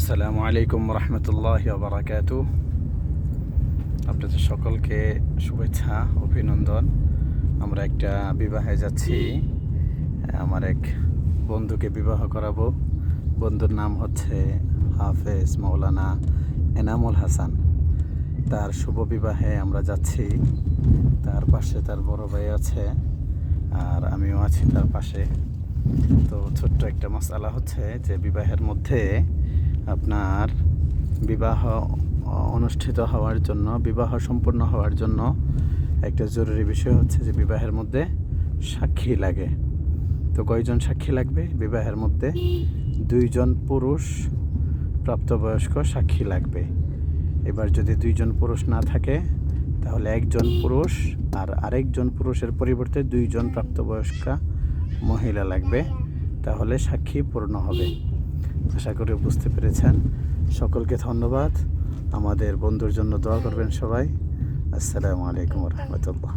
আসসালামু আলাইকুম রহমতুল্লাহ বারাকাতু। আপনাদের সকলকে শুভেচ্ছা, অভিনন্দন। আমরা একটা বিবাহে যাচ্ছি। আমার এক বন্ধুকে বিবাহ করাবো। বন্ধুর নাম হচ্ছে হাফেজ মৌলানা এনামুল হাসান। তার শুভ বিবাহে আমরা যাচ্ছি। তার পাশে তার বড় ভাই আছে, আর আমিও আছি তার পাশে। তো ছোট্ট একটা মাসআলা হচ্ছে যে বিবাহের মধ্যে আপনার বিবাহ অনুষ্ঠিত হওয়ার জন্য, বিবাহ সম্পূর্ণ হওয়ার জন্য একটা জরুরি বিষয় হচ্ছে যে বিবাহের মধ্যে সাক্ষী লাগে। তো কয়জন সাক্ষী লাগবে? বিবাহের মধ্যে 2জন পুরুষ প্রাপ্তবয়স্ক সাক্ষী লাগবে। এবার যদি 2জন পুরুষ না থাকে তাহলে একজন পুরুষ আর আরেকজন পুরুষের পরিবর্তে 2জন প্রাপ্তবয়স্কা মহিলা লাগবে, তাহলে সাক্ষী পূর্ণ হবে। আশা করি বুঝতে পেরেছেন। সকলকে ধন্যবাদ। আমাদের বন্ধুর জন্য দোয়া করবেন সবাই। আসসালামু আলাইকুম রহমতুল্লাহ।